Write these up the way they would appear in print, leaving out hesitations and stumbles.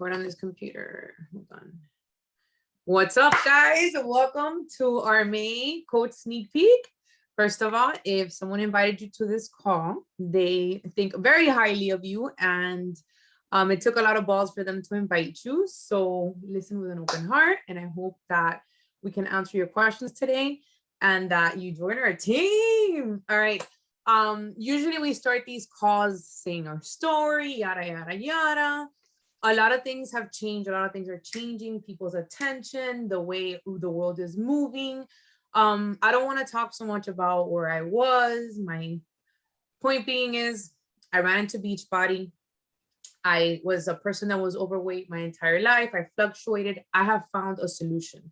record on this computer. Hold on. What's up, guys? Welcome to our May Code Sneak Peek. First of all, if someone invited you to this call, they think very highly of you, and it took a lot of balls for them to invite you. So listen with an open heart, and I hope that we can answer your questions today and that you join our team. All right. Usually we start these calls saying our story, yada, yada, yada. A lot of things have changed. A lot of things are changing, people's attention, the way the world is moving. I don't want to talk so much about where I was. My point being is I ran into Beachbody. I was a person that was overweight my entire life. I fluctuated. I have found a solution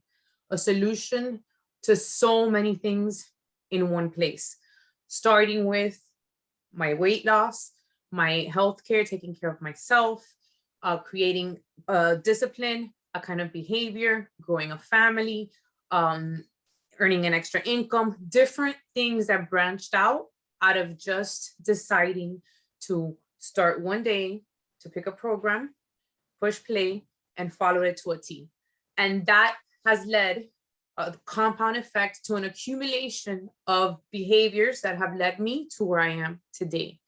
to so many things in one place, starting with my weight loss, my healthcare, taking care of myself, creating a discipline, a kind of behavior, growing a family, earning an extra income, different things that branched out of just deciding to start one day, to pick a program, push play, and follow it to a T. And that has led a compound effect to an accumulation of behaviors that have led me to where I am today.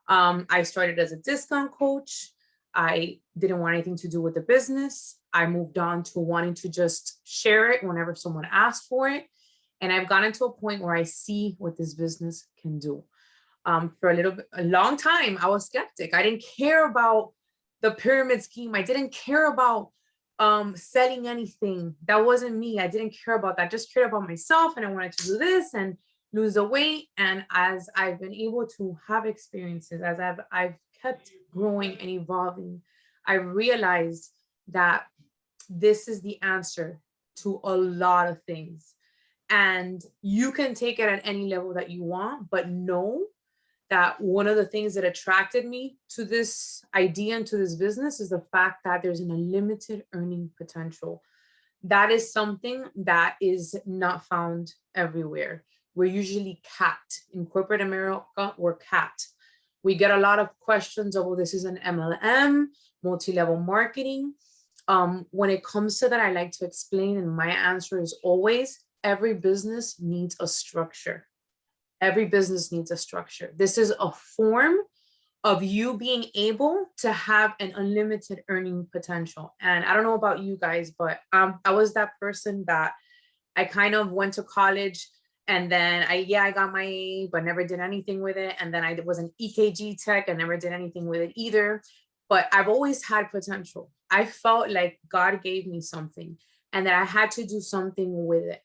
I started as a discount coach. I didn't want anything to do with the business. I moved on to wanting to just share it whenever someone asked for it. And I've gotten to a point where I see what this business can do. For a long time, I was skeptic. I didn't care about the pyramid scheme. I didn't care about selling anything. That wasn't me. I didn't care about that. I just cared about myself, and I wanted to do this and lose the weight. And as I've been able to have experiences, as I've kept growing and evolving, I realized that this is the answer to a lot of things. And you can take it at any level that you want, but know that one of the things that attracted me to this idea and to this business is the fact that there's an unlimited earning potential. That is something that is not found everywhere. We're usually capped. In corporate America, we're capped. We get a lot of questions of, well, this is an MLM, multi-level marketing. When it comes to that, I like to explain, and my answer is always, every business needs a structure. Every business needs a structure. This is a form of you being able to have an unlimited earning potential. And I don't know about you guys, but I was that person that I kind of went to college, and then I got my A, but never did anything with it. And then I was an EKG tech and never did anything with it either. But I've always had potential. I felt like God gave me something and that I had to do something with it.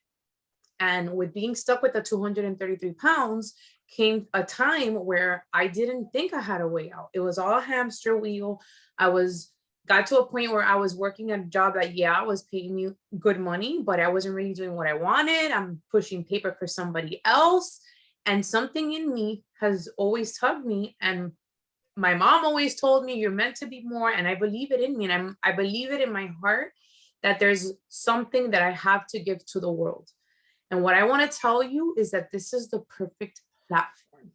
And with being stuck with the 233 pounds came a time where I didn't think I had a way out. It was all a hamster wheel. Got to a point where I was working at a job that, was paying me good money, but I wasn't really doing what I wanted. I'm pushing paper for somebody else. And something in me has always tugged me. And my mom always told me, you're meant to be more. And I believe it in me. And I believe it in my heart that there's something that I have to give to the world. And what I want to tell you is that this is the perfect platform.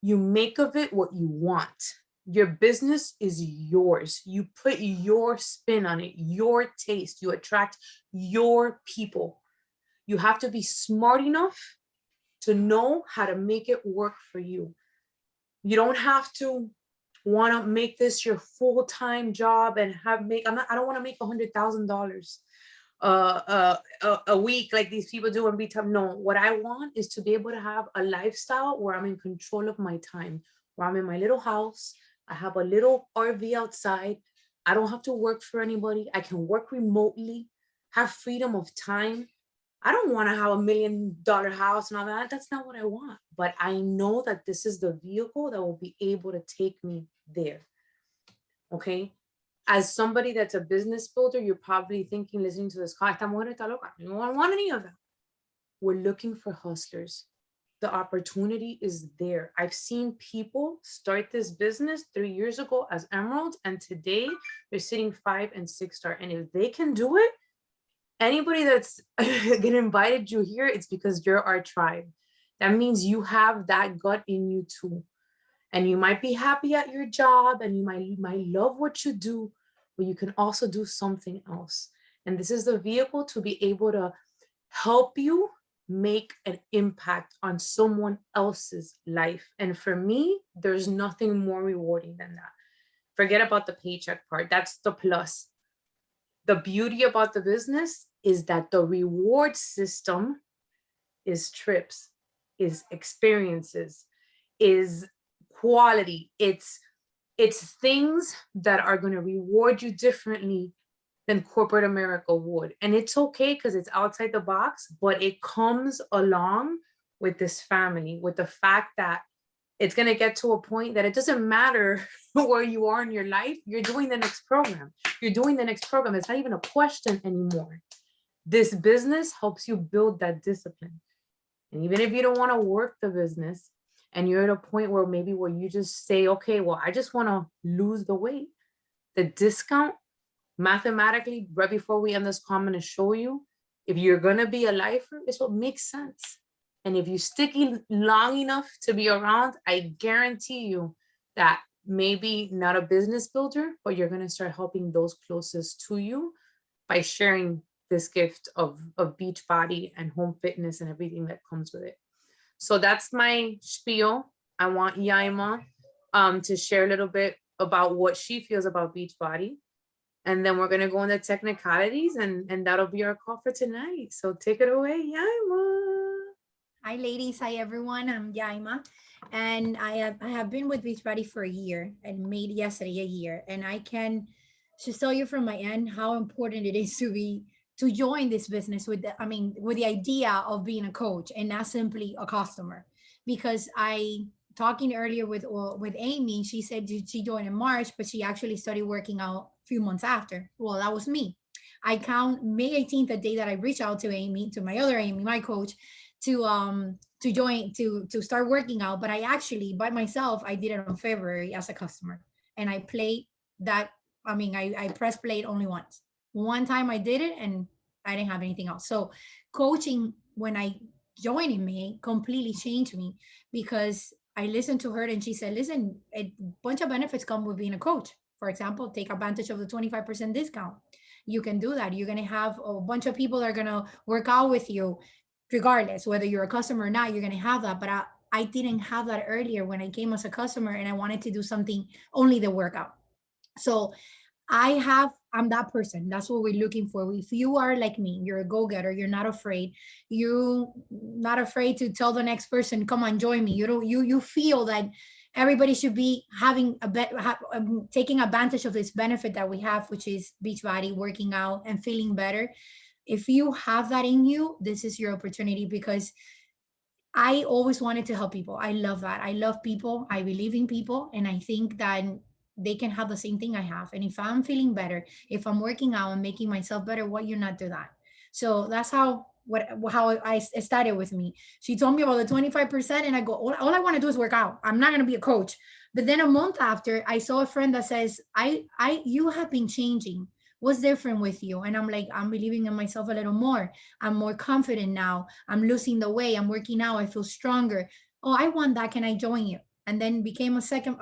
You make of it what you want. Your business is yours. You put your spin on it, your taste. You attract your people. You have to be smart enough to know how to make it work for you. You don't have to want to make this your full-time job and I don't want to make $100,000 a week like these people do and be tough. No, what I want is to be able to have a lifestyle where I'm in control of my time, where I'm in my little house. I have a little RV outside. I don't have to work for anybody. I can work remotely, have freedom of time. I don't want to have $1 million house and all that. That's not what I want. But I know that this is the vehicle that will be able to take me there. Okay. As somebody that's a business builder, you're probably thinking, listening to this call, I don't want any of that. We're looking for hustlers. The opportunity is there. I've seen people start this business 3 years ago as emeralds, and today they're sitting 5 and 6 star. And if they can do it, anybody that's getting invited you here, it's because you're our tribe. That means you have that gut in you too. And you might be happy at your job and you might love what you do, but you can also do something else. And this is the vehicle to be able to help you make an impact on someone else's life. And for me, there's nothing more rewarding than that. Forget about the paycheck part, that's the plus. The beauty about the business is that the reward system is trips, is experiences, is quality. It's things that are going to reward you differently than corporate America would. And it's okay because it's outside the box, but it comes along with this family, with the fact that it's going to get to a point that it doesn't matter where you are in your life. You're doing the next program. You're doing the next program. It's not even a question anymore. This business helps you build that discipline. And even if you don't want to work the business and you're at a point where maybe where you just say, okay, well, I just want to lose the weight, the discount mathematically, right before we end this call, I'm going to show you if you're going to be a lifer, it's what makes sense. And if you stick long enough to be around, I guarantee you that maybe not a business builder, but you're going to start helping those closest to you by sharing this gift of Beachbody and home fitness and everything that comes with it. So that's my spiel. I want Yaima to share a little bit about what she feels about Beachbody. And then we're going to go into technicalities and that'll be our call for tonight. So take it away, Yaima. Hi, ladies. Hi, everyone. I'm Yaima, and I have been with Beachbody for a year and made yesterday a year. And I can just tell you from my end how important it is to join this business with with the idea of being a coach and not simply a customer. Because I talking earlier with Amy, she said she joined in March, but she actually started working out a few months after. Well, that was me. I count May 18th, the day that I reached out to Amy, to my other Amy, my coach, to join to start working out. But I actually by myself I did it on February as a customer, and I played that. I press played only once. One time I did it, and I didn't have anything else. So coaching, when I joined in May, completely changed me, because I listened to her and she said, listen, a bunch of benefits come with being a coach. For example, take advantage of the 25% discount. You can do that. You're going to have a bunch of people that are going to work out with you regardless whether you're a customer or not. You're going to have that. But I didn't have that earlier when I came as a customer and I wanted to do something only the workout. So I'm that person. That's what we're looking for. If you are like me, you're a go-getter, you're not afraid. You not afraid to tell the next person, come on, join me. You don't you feel that everybody should be having taking advantage of this benefit that we have, which is Beachbody, working out and feeling better. If you have that in you, this is your opportunity, because I always wanted to help people. I love that. I love people. I believe in people. And I think that they can have the same thing I have. And if I'm feeling better, if I'm working out and making myself better, why you not do that? So that's how it started with me. She told me about the 25%, and I go, all I want to do is work out. I'm not gonna be a coach. But then a month after, I saw a friend that says, you have been changing. What's different with you? And I'm like, I'm believing in myself a little more. I'm more confident now. I'm losing the weight. I'm working out. I feel stronger. Oh, I want that. Can I join you? And then became a second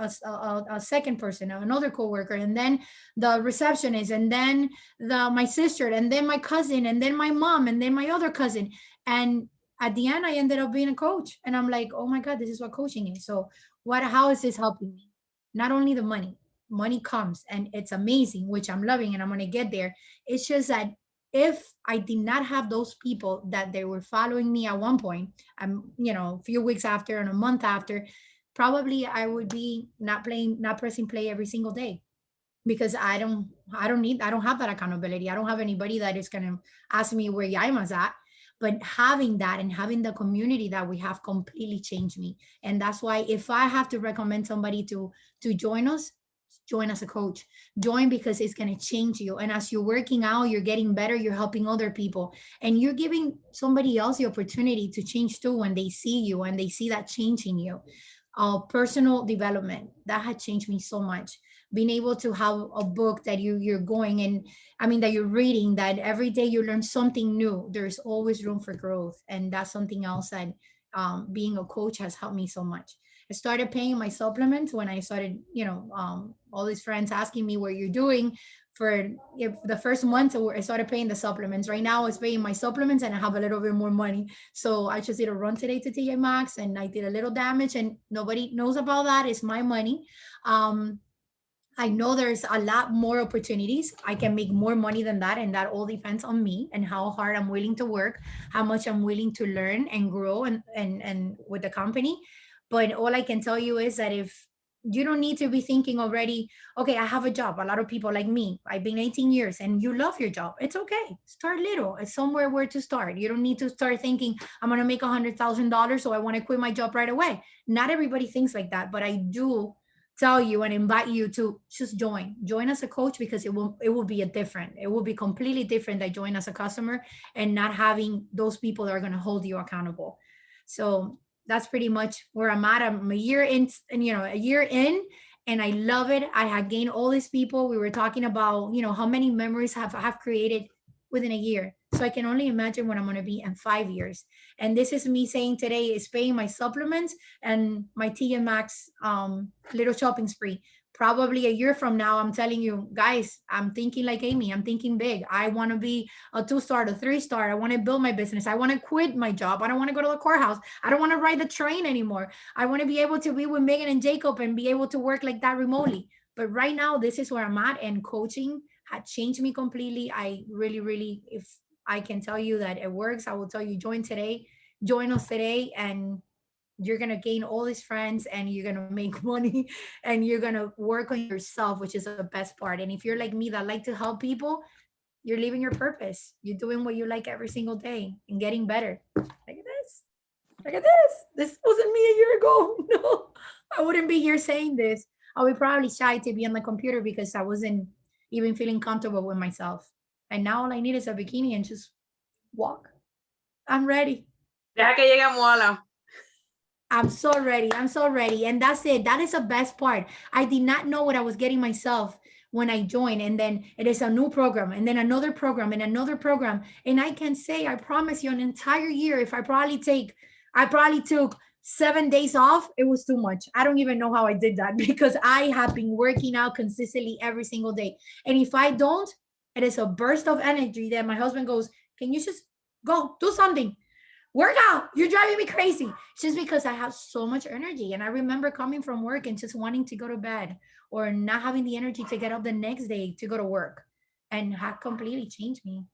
person, another coworker, and then the receptionist, and then my sister, and then my cousin, and then my mom, and then my other cousin. And at the end, I ended up being a coach. And I'm like, oh my God, this is what coaching is. So how is this helping me? Not only the money comes and it's amazing, which I'm loving, and I'm going to get there. It's just that if I did not have those people that they were following me at one point, a few weeks after and a month after, probably I would be not pressing play every single day, because I don't have that accountability. I don't have anybody that is going to ask me where Yaima's at. But having that and having the community that we have completely changed me. And that's why if I have to recommend somebody to join us, join as a coach. Join, because it's going to change you. And as you're working out, you're getting better, you're helping other people, and you're giving somebody else the opportunity to change too when they see you and they see that change in you. Personal development, that had changed me so much. Being able to have a book that you're going and that you're reading, that every day you learn something new. There's always room for growth, and that's something else that being a coach has helped me so much. I started paying my supplements when I started, all these friends asking me what you're doing. for if the first month I started paying the supplements. Right now it's paying my supplements and I have a little bit more money. So I just did a run today to TJ Maxx and I did a little damage and nobody knows about that. It's my money. Um, I know there's a lot more opportunities. I can make more money than that. And that all depends on me and how hard I'm willing to work, how much I'm willing to learn and grow and with the company. But all I can tell you is that if you don't need to be thinking already, okay, I have a job. A lot of people like me, I've been 18 years and you love your job. It's okay. Start little. It's somewhere where to start. You don't need to start thinking, I'm going to make $100,000. So I want to quit my job right away. Not everybody thinks like that, but I do tell you and invite you to just join as a coach because it will be a different, it will be completely different than join as a customer and not having those people that are going to hold you accountable. So that's pretty much where I'm at. I'm a year in, and a year in, and I love it. I had gained all these people. We were talking about how many memories have created within a year. So I can only imagine what I'm going to be in 5 years. And this is me saying today is paying my supplements and my TM Max little shopping spree. Probably a year from now, I'm telling you guys, I'm thinking like Amy. I'm thinking big. I want to be a 2-star, a 3-star. I want to build my business. I want to quit my job. I don't want to go to the courthouse. I don't want to ride the train anymore. I want to be able to be with Megan and Jacob and be able to work like that remotely. But right now, this is where I'm at, and coaching had changed me completely. I really, really, if I can tell you that it works, I will tell you join us today, and you're gonna gain all these friends and you're gonna make money and you're gonna work on yourself, which is the best part. And if you're like me that like to help people, you're living your purpose. You're doing what you like every single day and getting better. Look at this. Look at this. This wasn't me a year ago. No, I wouldn't be here saying this. I would probably shy to be on the computer because I wasn't even feeling comfortable with myself. And now all I need is a bikini and just walk. I'm ready. Deja que llegue Moala. I'm so ready. I'm so ready. And that's it. That is the best part. I did not know what I was getting myself when I joined. And then it is a new program and then another program and another program. And I can say, I promise you, an entire year, if I probably took 7 days off, it was too much. I don't even know how I did that because I have been working out consistently every single day. And if I don't, it is a burst of energy that my husband goes, can you just go do something? Work out. You're driving me crazy. It's just because I have so much energy. And I remember coming from work and just wanting to go to bed or not having the energy to get up the next day to go to work, and have completely changed me.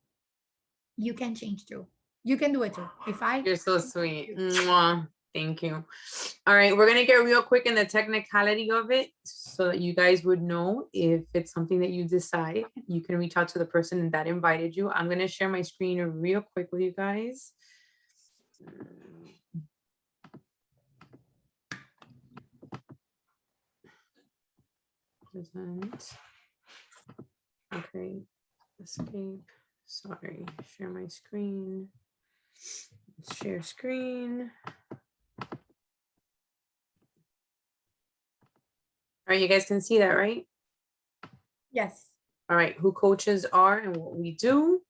You can change too. You can do it too. You're so sweet. Mwah. Thank you. All right, we're gonna get real quick in the technicality of it so that you guys would know if it's something that you decide. You can reach out to the person that invited you. I'm gonna share my screen real quick with you guys. Present. Okay, escape. Sorry, share my screen. Share screen. All right, you guys can see that, right? Yes. All right, who coaches are and what we do.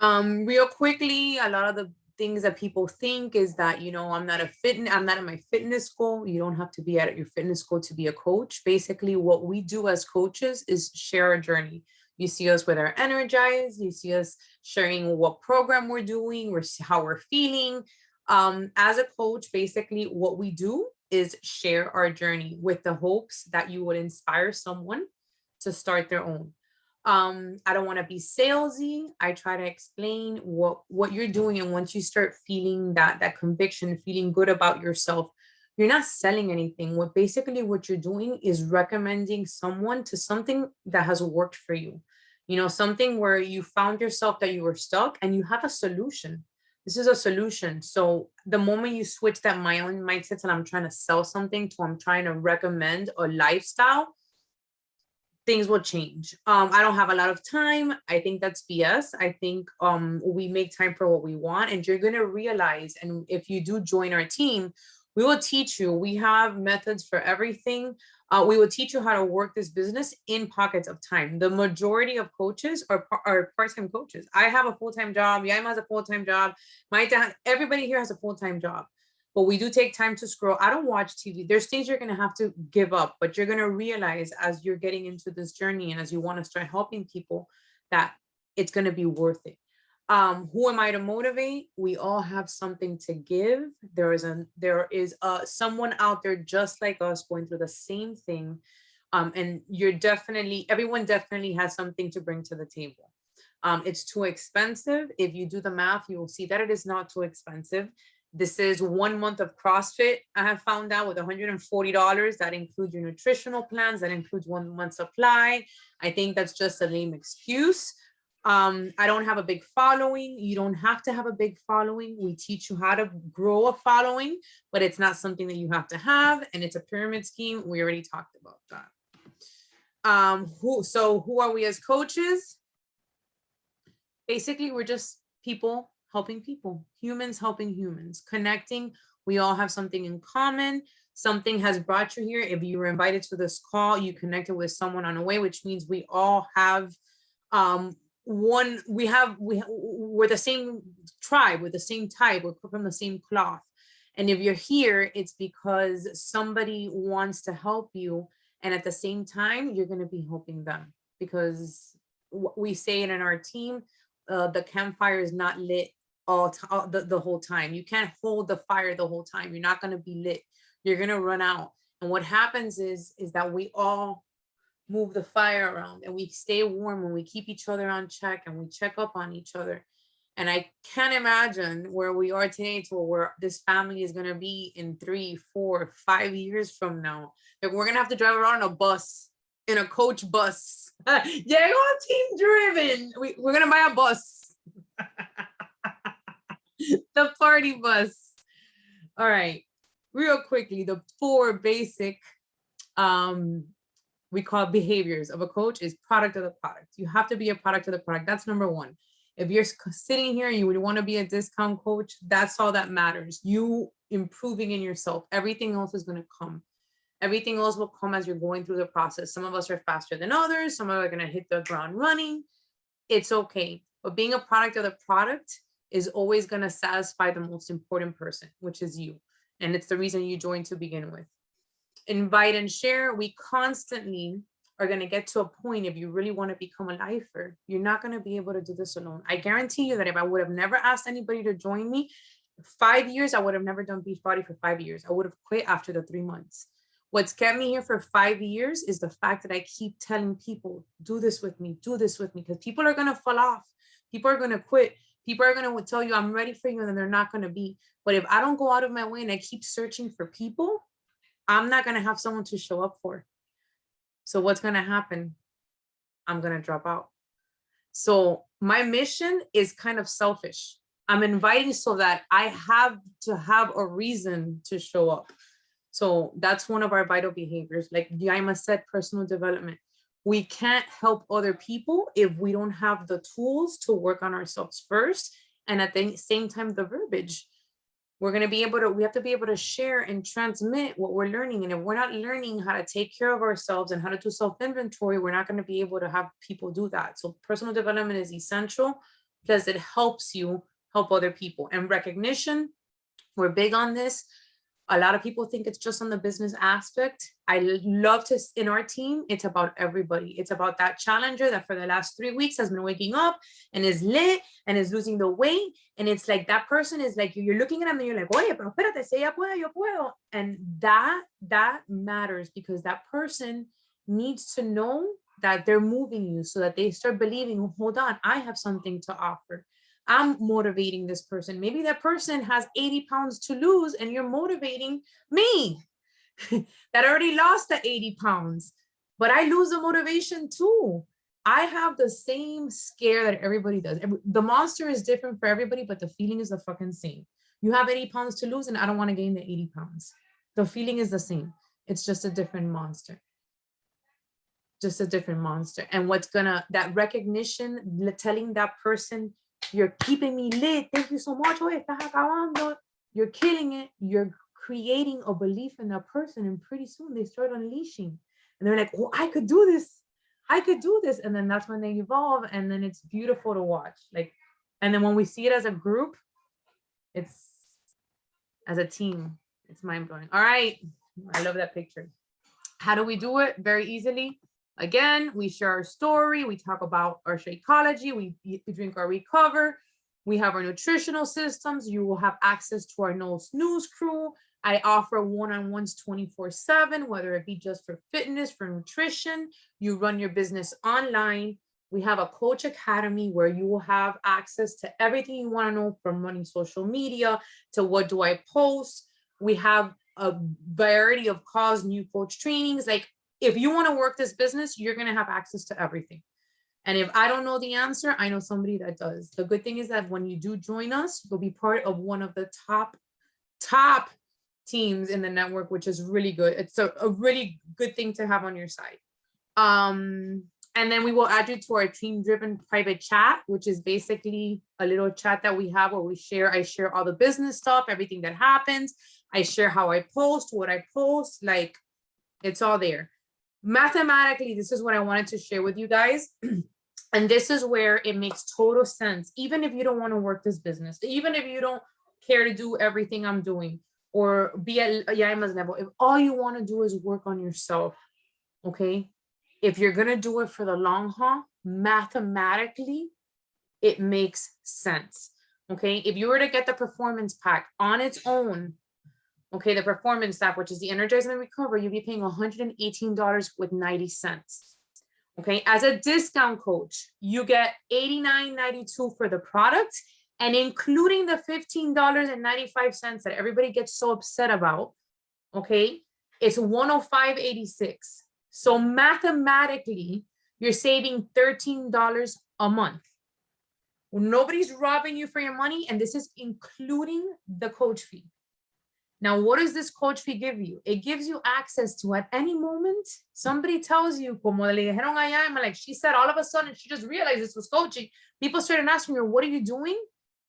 Real quickly, a lot of the things that people think is that, I'm not in my fitness school. You don't have to be at your fitness school to be a coach. Basically, what we do as coaches is share our journey. You see us with our Energize, you see us sharing what program we're doing, how we're feeling. As a coach, basically what we do is share our journey with the hopes that you would inspire someone to start their own. I don't want to be salesy. I try to explain what you're doing. And once you start feeling that conviction, feeling good about yourself, you're not selling anything. What you're doing is recommending someone to something that has worked for you. Something where you found yourself that you were stuck and you have a solution. This is a solution. So the moment you switch that mindset and I'm trying to sell something to I'm trying to recommend a lifestyle, things will change. I don't have a lot of time. I think that's BS. I think we make time for what we want, and you're going to realize, and if you do join our team, we will teach you. We have methods for everything. We will teach you how to work this business in pockets of time. The majority of coaches are part-time coaches. I have a full-time job. Yaima has a full-time job. My dad, everybody here has a full-time job. but we do take time to scroll. I don't watch TV. There's things you're going to have to give up, but you're going to realize as you're getting into this journey and as you want to start helping people that it's going to be worth it. Who am I to motivate? We all have something to give. There is someone out there just like us going through the same thing. And everyone definitely has something to bring to the table. It's too expensive. If you do the math, you will see that it is not too expensive. This is 1 month of CrossFit. I have found out with $140. That includes your nutritional plans. That includes 1 month supply. I think that's just a lame excuse. I don't have a big following. You don't have to have a big following. We teach you how to grow a following, but it's not something that you have to have. And it's a pyramid scheme. We already talked about that. Who are we as coaches? Basically, we're just people helping people, humans helping humans, connecting. We all have something in common. Something has brought you here. If you were invited to this call, you connected with someone on the way, which means we all have we're the same tribe, we're the same type, we're from the same cloth. And if you're here, it's because somebody wants to help you. And at the same time, you're going to be helping them, because we say it in our team, the campfire is not lit the whole time. You can't hold the fire the whole time. You're not going to be lit. You're going to run out. And what happens is that we all move the fire around and we stay warm and we keep each other on check and we check up on each other. And I can't imagine where we are today to where this family is going to be in 3, 4, 5 years from now. Like, we're going to have to drive around a bus, in a coach bus. Yeah, team driven. We're going to buy a bus. The party bus. All right. Real quickly, the 4 basic we call behaviors of a coach is product of the product. You have to be a product of the product. That's number 1. If you're sitting here and you would want to be a discount coach, that's all that matters. You improving in yourself. Everything else is going to come. Everything else will come as you're going through the process. Some of us are faster than others. Some of us are going to hit the ground running. It's okay. But being a product of the product is always going to satisfy the most important person, which is you. And it's the reason you joined to begin with. Invite and share. We constantly are going to get to a point, if you really want to become a lifer, you're not going to be able to do this alone. I guarantee you that if I would have never asked anybody to join me, 5 years, I would have never done Beachbody for 5 years. I would have quit after the 3 months. What's kept me here for 5 years is the fact that I keep telling people, do this with me, because people are going to fall off. People are going to quit. People are going to tell you, I'm ready for you, and then they're not going to be. But if I don't go out of my way and I keep searching for people, I'm not going to have someone to show up for. So what's going to happen? I'm going to drop out. So my mission is kind of selfish. I'm inviting so that I have to have a reason to show up. So that's one of our vital behaviors. Like Yaima said, personal development. We can't help other people if we don't have the tools to work on ourselves first. And at the same time, the verbiage. We have to be able to share and transmit what we're learning. And if we're not learning how to take care of ourselves and how to do self-inventory, we're not going to be able to have people do that. So personal development is essential because it helps you help other people. And recognition, we're big on this. A lot of people think it's just on the business aspect. I love to, in our team, it's about everybody. It's about that challenger that for the last 3 weeks has been waking up and is lit and is losing the weight. And it's like, that person is like, you're looking at them and you're like, oye, pero espérate, si ella puede, yo puedo. And that matters because that person needs to know that they're moving you so that they start believing, hold on, I have something to offer. I'm motivating this person. Maybe that person has 80 pounds to lose and you're motivating me that already lost the 80 pounds, but I lose the motivation too. I have the same scare that everybody does. The monster is different for everybody, but the feeling is the fucking same. You have 80 pounds to lose and I don't want to gain the 80 pounds. The feeling is the same. It's just a different monster. Just a different monster. And that recognition, telling that person, you're keeping me lit. Thank you so much. You're killing it. You're creating a belief in that person. And pretty soon they start unleashing. And they're like, oh, I could do this. I could do this. And then that's when they evolve. And then it's beautiful to watch. And then when we see it as a group, it's as a team. It's mind blowing. All right. I love that picture. How do we do it? Very easily. Again, we share our story. We talk about our Shakeology. We drink our Recover. We have our nutritional systems. You will have access to our No Snooze crew. I offer one-on-ones 24/7, whether it be just for fitness, for nutrition. You run your business online. We have a coach academy where you will have access to everything you want to know, from running social media to what do I post. We have a variety of calls, new coach trainings. Like, if you want to work this business, you're going to have access to everything. And if I don't know the answer, I know somebody that does. The good thing is that when you do join us, you'll be part of one of the top teams in the network, which is really good. It's a really good thing to have on your side. And then we will add you to our team driven private chat, which is basically a little chat that we have where I share all the business stuff, everything that happens. I share how I post, what I post, like, it's all there. Mathematically, this is what I wanted to share with you guys. And this is where it makes total sense. Even if you don't want to work this business, even if you don't care to do everything I'm doing or be at Yaima's level, if all you want to do is work on yourself, okay? If you're going to do it for the long haul, mathematically, it makes sense, okay? If you were to get the performance pack on its own, okay, the performance staff, which is the Energize and Recover, you'll be paying $118.90. Okay, as a discount coach, you get $89.92 for the product, and including the $15.95 that everybody gets so upset about, okay, it's $105.86. So mathematically, you're saving $13 a month. Nobody's robbing you for your money, and this is including the coach fee. Now, what does this coach fee give you? It gives you access to, at any moment, somebody tells you, como le dijeron a Yaima, like she said, all of a sudden, she just realized this was coaching. People started asking her, what are you doing?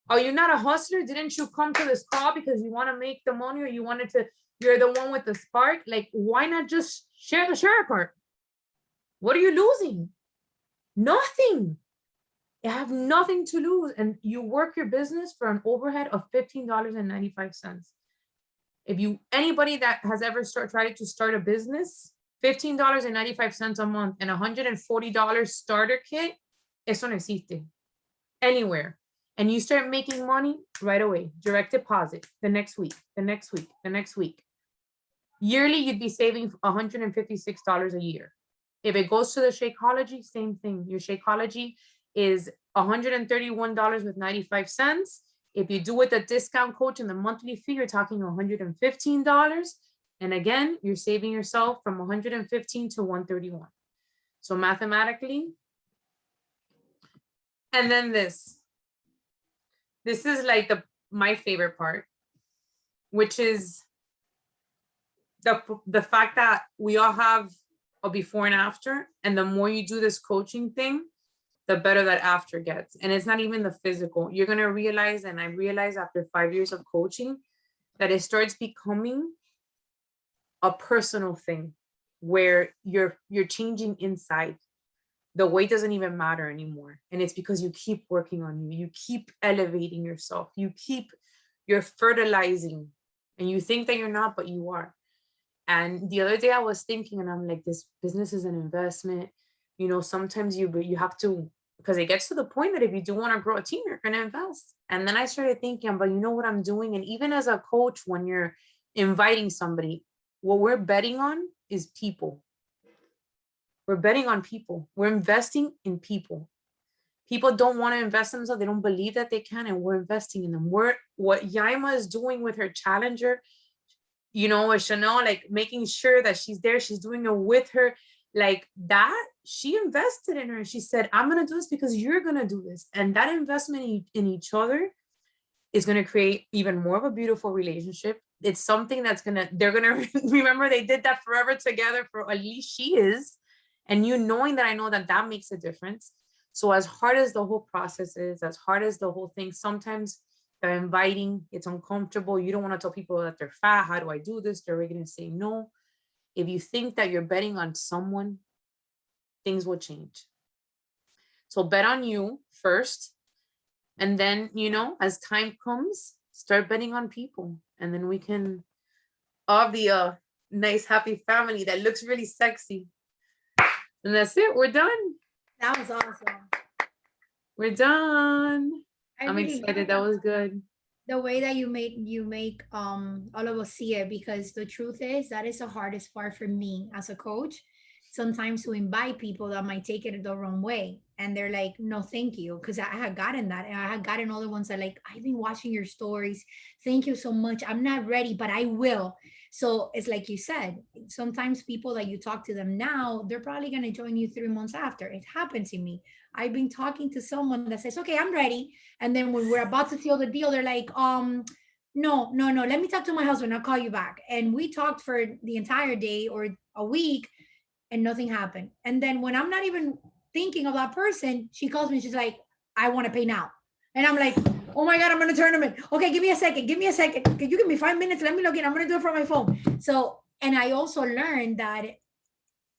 Are you not a hustler? Didn't you come to this call because you want to make the money, or you wanted to, you're the one with the spark? Like, why not just share the share part? What are you losing? Nothing. You have nothing to lose. And you work your business for an overhead of $15.95. If anybody that has ever tried to start a business, $15.95 a month and $140 starter kit, eso no existe anywhere. And you start making money right away, direct deposit, the next week, the next week, the next week. Yearly, you'd be saving $156 a year. If it goes to the Shakeology, same thing. Your Shakeology is $131.95. If you do with the discount coach and the monthly fee, you're talking $115. And again, you're saving yourself from $115 to $131. So mathematically, and then this is like my favorite part, which is the fact that we all have a before and after. And the more you do this coaching thing, the better that after gets. And it's not even the physical. You're going to realize, and I realized after 5 years of coaching, that it starts becoming a personal thing where you're changing inside. The weight doesn't even matter anymore. And it's because you keep working on you. You keep elevating yourself. You're fertilizing, and you think that you're not, but you are. And the other day I was thinking, and I'm like, this business is an investment. You know, sometimes you have to, because it gets to the point that if you do want to grow a team, you're going to invest. And then I started thinking, but you know what I'm doing? And even as a coach, when you're inviting somebody, what we're betting on is people. We're betting on people. We're investing in people. People don't want to invest in themselves. They don't believe that they can, and we're investing in them. What Yaima is doing with her Challenger, you know, with Chanel, like making sure that she's there, she's doing it with her, like that, she invested in her. And she said, I'm going to do this because you're going to do this. And that investment in each other is going to create even more of a beautiful relationship. It's something that's they're going to remember they did that forever together, for at least she is. And you knowing that, I know that makes a difference. So as hard as the whole process is, as hard as the whole thing, sometimes they're inviting, it's uncomfortable. You don't want to tell people that they're fat. How do I do this? They're going to say no. If you think that you're betting on someone, things will change. So bet on you first. And then, you know, as time comes, start betting on people, and then we can all be a nice, happy family that looks really sexy. And that's it. We're done. That was awesome. We're done. I I'm really excited. like That was good. the way that you make all of us see it, because the truth is that is the hardest part for me as a coach, sometimes to invite people that might take it the wrong way, and they're like, no thank you, because I had gotten that, and I had gotten other ones that like, I've been watching your stories, thank you so much, I'm not ready but I will. So it's like you said, sometimes people that you talk to them now, they're probably going to join you 3 months after. It happened to me. I've been talking to someone that says, okay, I'm ready, and then when we're about to seal the deal, they're like, no, let me talk to my husband. I'll call you back. And we talked for the entire day or a week and nothing happened. And then when I'm not even thinking of that person, she calls me. She's like, I want to pay now. And I'm like, oh my God, I'm going to turn them in. Okay, give me a second. Give me a second. Can you give me 5 minutes? Let me log in. I'm going to do it from my phone. So, and I also learned that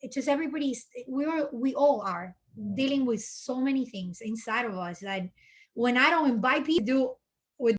it's just everybody's, we all are dealing with so many things inside of us that when I don't invite people to do